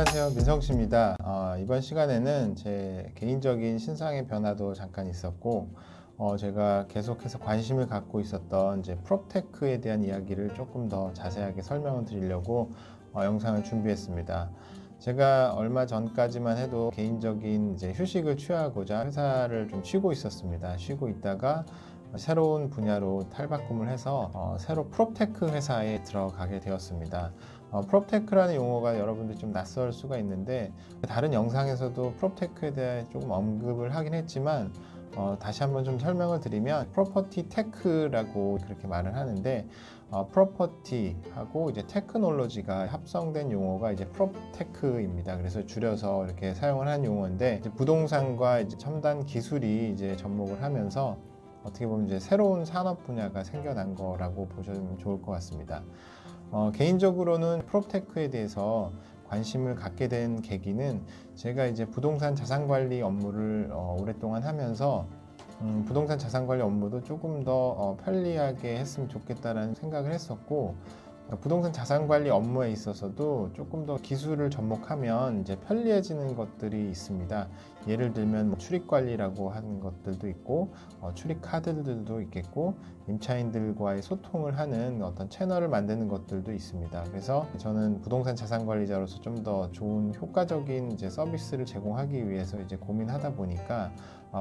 안녕하세요, 민성씨입니다. 이번 시간에는 제 개인적인 신상의 변화도 잠깐 있었고, 제가 계속해서 관심을 갖고 있었던 이제 프롭테크에 대한 이야기를 조금 더 자세하게 설명을 드리려고 영상을 준비했습니다. 제가 얼마 전까지만 해도 개인적인 이제 휴식을 취하고자 회사를 좀 쉬고 있었습니다. 쉬고 있다가 새로운 분야로 탈바꿈을 해서 새로 프롭테크 회사에 들어가게 되었습니다. 프롭테크라는 용어가 여러분들 좀 낯설 수가 있는데, 다른 영상에서도 프롭테크에 대해 조금 언급을 하긴 했지만 다시 한번 좀 설명을 드리면 프로퍼티 테크라고 그렇게 말을 하는데, 프로퍼티하고 이제 테크놀로지가 합성된 용어가 이제 프롭테크입니다. 그래서 줄여서 이렇게 사용을 한 용어인데, 이제 부동산과 이제 첨단 기술이 이제 접목을 하면서 어떻게 보면 이제 새로운 산업 분야가 생겨난 거라고 보시면 좋을 것 같습니다. 개인적으로는 프롭테크에 대해서 관심을 갖게 된 계기는, 제가 이제 부동산 자산관리 업무를 오랫동안 하면서 부동산 자산관리 업무도 조금 더 편리하게 했으면 좋겠다라는 생각을 했었고, 부동산 자산관리 업무에 있어서도 조금 더 기술을 접목하면 이제 편리해지는 것들이 있습니다. 예를 들면 출입관리라고 하는 것들도 있고, 출입 카드들도 있겠고, 임차인들과의 소통을 하는 어떤 채널을 만드는 것들도 있습니다. 그래서 저는 부동산 자산관리자로서 좀 더 좋은 효과적인 이제 서비스를 제공하기 위해서 이제 고민하다 보니까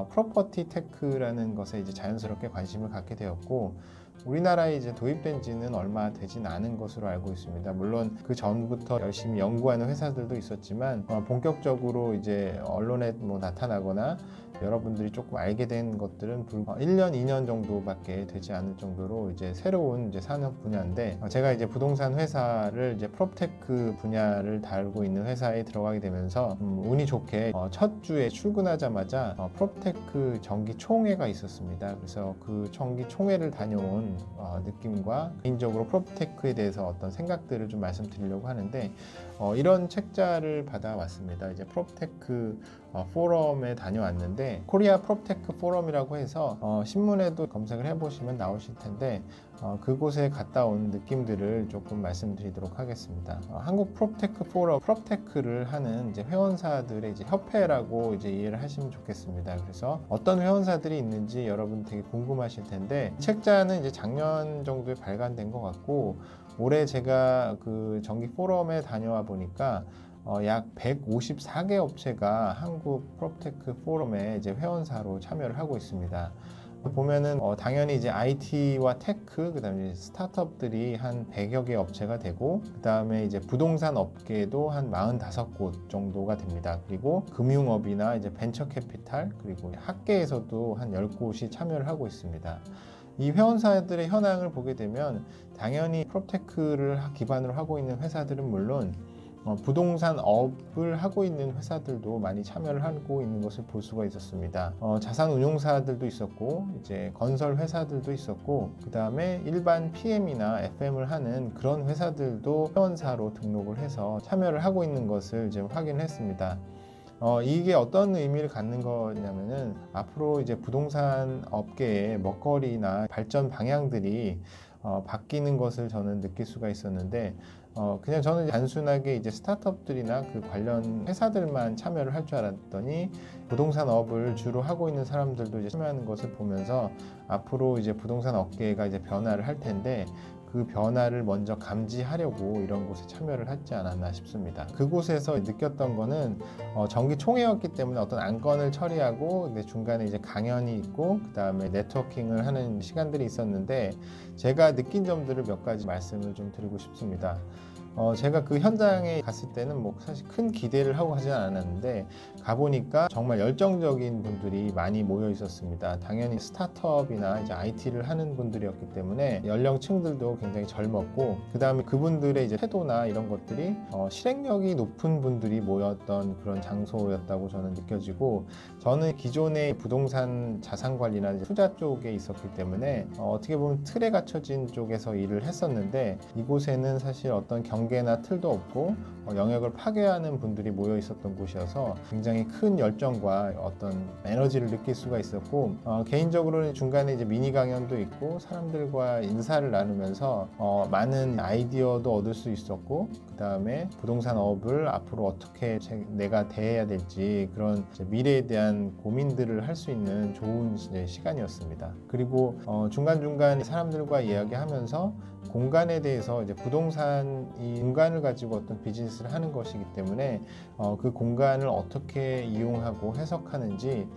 프로퍼티 테크라는 것에 이제 자연스럽게 관심을 갖게 되었고, 우리나라에 이제 도입된 지는 얼마 되진 않은 것으로 알고 있습니다. 물론 그 전부터 열심히 연구하는 회사들도 있었지만, 본격적으로 이제 언론에 나타나거나 여러분들이 조금 알게 된 것들은 불과 1년, 2년 정도밖에 되지 않을 정도로 이제 새로운 이제 산업 분야인데, 제가 이제 부동산 회사를 이제 프롭테크 분야를 다루고 있는 회사에 들어가게 되면서 운이 좋게 첫 주에 출근하자마자 프롭테크 정기 총회가 있었습니다. 그래서 그 정기 총회를 다녀온 느낌과 개인적으로 프롭테크에 대해서 어떤 생각들을 좀 말씀드리려고 하는데, 이런 책자를 받아왔습니다. 이제 프롭테크 포럼에 다녀왔는데, 코리아 프롭테크 포럼이라고 해서 신문에도 검색을 해보시면 나오실 텐데, 그곳에 갔다 온 느낌들을 조금 말씀드리도록 하겠습니다. 한국 프롭테크 포럼, 프롭테크를 하는 이제 회원사들의 이제 협회라고 이제 이해를 하시면 좋겠습니다. 그래서 어떤 회원사들이 있는지 여러분 되게 궁금하실 텐데, 책자는 이제 작년 정도에 발간된 것 같고, 올해 제가 그 정기 포럼에 다녀와 보니까 약 154개 업체가 한국 프롭테크 포럼에 이제 회원사로 참여를 하고 있습니다. 보면은 당연히 이제 IT와 테크, 그다음에 스타트업들이 한 100여 개 업체가 되고, 그다음에 이제 부동산 업계도 한 45곳 정도가 됩니다. 그리고 금융업이나 이제 벤처 캐피탈, 그리고 학계에서도 한 10곳이 참여를 하고 있습니다. 이 회원사들의 현황을 보게 되면 당연히 프롭테크를 기반으로 하고 있는 회사들은 물론 부동산 업을 하고 있는 회사들도 많이 참여를 하고 있는 것을 볼 수가 있었습니다. 자산 운용사들도 있었고, 이제 건설 회사들도 있었고, 그 다음에 일반 PM이나 FM을 하는 그런 회사들도 회원사로 등록을 해서 참여를 하고 있는 것을 이제 확인했습니다. 이게 어떤 의미를 갖는 거냐면은, 앞으로 이제 부동산 업계의 먹거리나 발전 방향들이 바뀌는 것을 저는 느낄 수가 있었는데, 그냥 저는 단순하게 이제 스타트업들이나 그 관련 회사들만 참여를 할 줄 알았더니, 부동산 업을 주로 하고 있는 사람들도 이제 참여하는 것을 보면서 앞으로 이제 부동산 업계가 이제 변화를 할 텐데, 그 변화를 먼저 감지하려고 이런 곳에 참여를 하지 않았나 싶습니다. 그곳에서 느꼈던 거는 정기 총회였기 때문에 어떤 안건을 처리하고, 근데 중간에 이제 강연이 있고, 그 다음에 네트워킹을 하는 시간들이 있었는데, 제가 느낀 점들을 몇 가지 말씀을 좀 드리고 싶습니다. 제가 그 현장에 갔을 때는 사실 큰 기대를 하고 하지 않았는데, 가보니까 정말 열정적인 분들이 많이 모여 있었습니다. 당연히 스타트업이나 이제 IT를 하는 분들이었기 때문에 연령층들도 굉장히 젊었고, 그 다음에 그분들의 이제 태도나 이런 것들이 실행력이 높은 분들이 모였던 그런 장소였다고 저는 느껴지고, 저는 기존의 부동산 자산관리나 투자 쪽에 있었기 때문에 어떻게 보면 틀에 갇혀진 쪽에서 일을 했었는데, 이곳에는 사실 어떤 경계나 틀도 없고 영역을 파괴하는 분들이 모여 있었던 곳이어서 굉장히 큰 열정과 어떤 에너지를 느낄 수가 있었고, 개인적으로는 중간에 이제 미니 강연도 있고 사람들과 인사를 나누면서 많은 아이디어도 얻을 수 있었고, 그 다음에 부동산 업을 앞으로 어떻게 내가 대해야 될지 그런 미래에 대한 고민들을 할 수 있는 좋은 시간이었습니다. 그리고 중간중간 사람들과 이야기하면서 공간에 대해서 이제 부동산이 공간을 가지고 어떤 비즈니스를 하는 것이기 때문에 그 공간을 어떻게 이용하고 해석하는지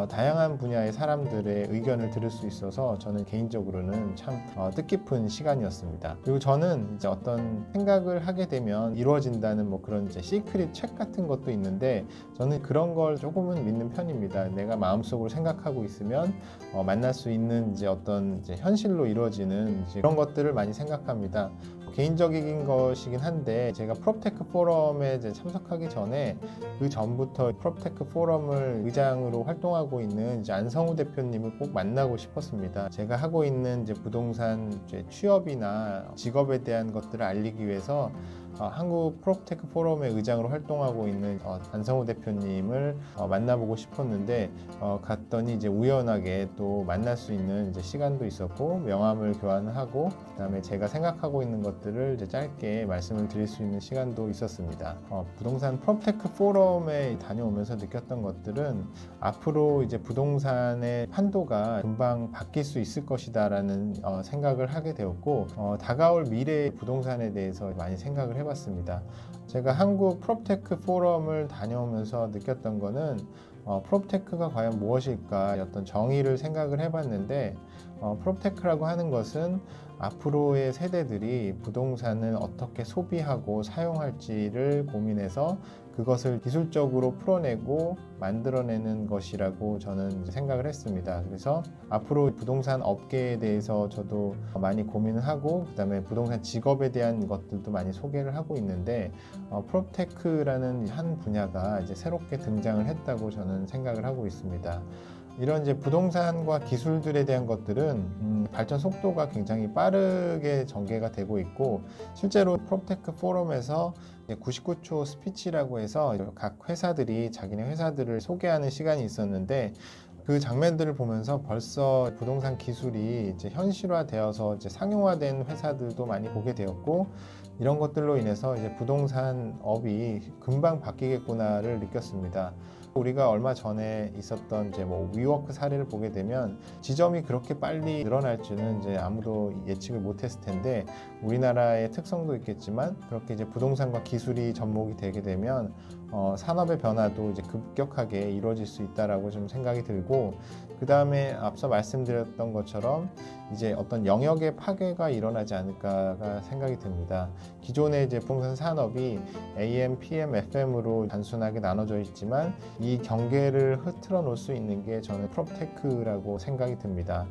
다양한 분야의 사람들의 의견을 들을 수 있어서 저는 개인적으로는 참 뜻깊은 시간이었습니다. 그리고 저는 이제 어떤 생각을 하게 되면 이루어진다는 뭐 그런 이제 시크릿 책 같은 것도 있는데, 저는 그런 걸 조금은 믿는 편입니다. 내가 마음속으로 생각하고 있으면 만날 수 있는 이제 어떤 이제 현실로 이루어지는 이제 그런 것들을 많이 생각합니다. 개인적인 것이긴 한데, 제가 프롭테크 포럼에 이제 참석하기 전에 그 전부터 프롭테크 포럼을 의장으로 활동하고 있는 이제 안성우 대표님을 꼭 만나고 싶었습니다. 제가 하고 있는 이제 부동산 이제 취업이나 직업에 대한 것들을 알리기 위해서 한국 프롭테크 포럼의 의장으로 활동하고 있는 안성우 대표님을 만나보고 싶었는데, 갔더니 이제 우연하게 또 만날 수 있는 이제 시간도 있었고 명함을 교환하고, 그다음에 제가 생각하고 있는 것들을 이제 짧게 말씀을 드릴 수 있는 시간도 있었습니다. 부동산 프롭테크 포럼에 다녀오면서 느꼈던 것들은 앞으로 이제 부동산의 판도가 금방 바뀔 수 있을 것이다라는 생각을 하게 되었고, 다가올 미래의 부동산에 대해서 많이 생각을 해봤습니다. 제가 한국 프롭테크 포럼을 다녀오면서 느꼈던 거는 프롭테크가 과연 무엇일까 어떤 정의를 생각을 해봤는데, 프롭테크라고 하는 것은 앞으로의 세대들이 부동산을 어떻게 소비하고 사용할지를 고민해서 그것을 기술적으로 풀어내고 만들어내는 것이라고 저는 생각을 했습니다. 그래서 앞으로 부동산 업계에 대해서 저도 많이 고민을 하고, 그 다음에 부동산 직업에 대한 것들도 많이 소개를 하고 있는데, 프롭테크라는 한 분야가 이제 새롭게 등장을 했다고 저는 생각을 하고 있습니다. 이런 이제 부동산과 기술들에 대한 것들은 발전 속도가 굉장히 빠르게 전개가 되고 있고, 실제로 프롭테크 포럼에서 99초 스피치라고 해서 각 회사들이 자기네 회사들을 소개하는 시간이 있었는데, 그 장면들을 보면서 벌써 부동산 기술이 이제 현실화되어서 이제 상용화된 회사들도 많이 보게 되었고, 이런 것들로 인해서 이제 부동산 업이 금방 바뀌겠구나를 느꼈습니다. 우리가 얼마 전에 있었던 이제 뭐 위워크 사례를 보게 되면 지점이 그렇게 빨리 늘어날 줄은 이제 아무도 예측을 못했을 텐데, 우리나라의 특성도 있겠지만 그렇게 이제 부동산과 기술이 접목이 되게 되면 산업의 변화도 이제 급격하게 이루어질 수 있다라고 좀 생각이 들고, 그 다음에 앞서 말씀드렸던 것처럼 이제 어떤 영역의 파괴가 일어나지 않을까가 생각이 듭니다. 기존의 이제 부동산 산업이 AM, PM, FM으로 단순하게 나눠져 있지만 이 경계를 흐트러 놓을 수 있는 게 저는 프롭테크라고 생각이 듭니다.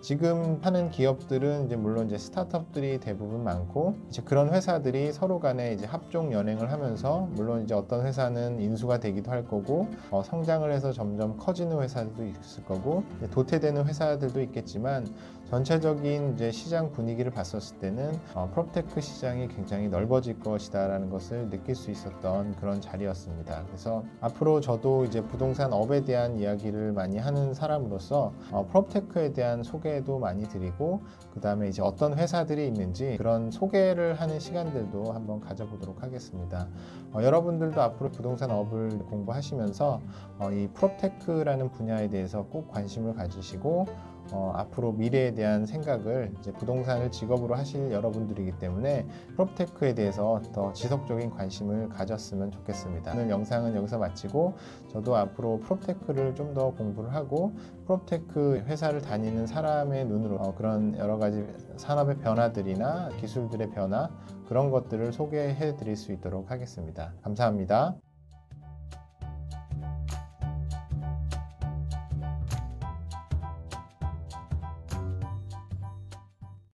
지금 하는 기업들은 이제 물론 이제 스타트업들이 대부분 많고, 이제 그런 회사들이 서로 간에 이제 합종 연행을 하면서, 물론 이제 어떤 회사는 인수가 되기도 할 거고, 성장을 해서 점점 커지는 회사들도 있을 거고, 도태되는 회사들도 있겠지만, 전체적인 이제 시장 분위기를 봤었을 때는 프롭테크 시장이 굉장히 넓어질 것이다라는 것을 느낄 수 있었던 그런 자리였습니다. 그래서 앞으로 저도 이제 부동산 업에 대한 이야기를 많이 하는 사람으로서 프롭테크에 대한 소개도 많이 드리고, 그 다음에 이제 어떤 회사들이 있는지 그런 소개를 하는 시간들도 한번 가져보도록 하겠습니다. 여러분들도 앞으로 부동산 업을 공부하시면서 이 프롭테크라는 분야에 대해서 꼭 관심을 가지시고, 앞으로 미래에 대한 생각을, 이제 부동산을 직업으로 하실 여러분들이기 때문에 프롭테크에 대해서 더 지속적인 관심을 가졌으면 좋겠습니다. 오늘 영상은 여기서 마치고, 저도 앞으로 프롭테크를 좀 더 공부를 하고 프롭테크 회사를 다니는 사람의 눈으로 그런 여러 가지 산업의 변화들이나 기술들의 변화, 그런 것들을 소개해 드릴 수 있도록 하겠습니다. 감사합니다.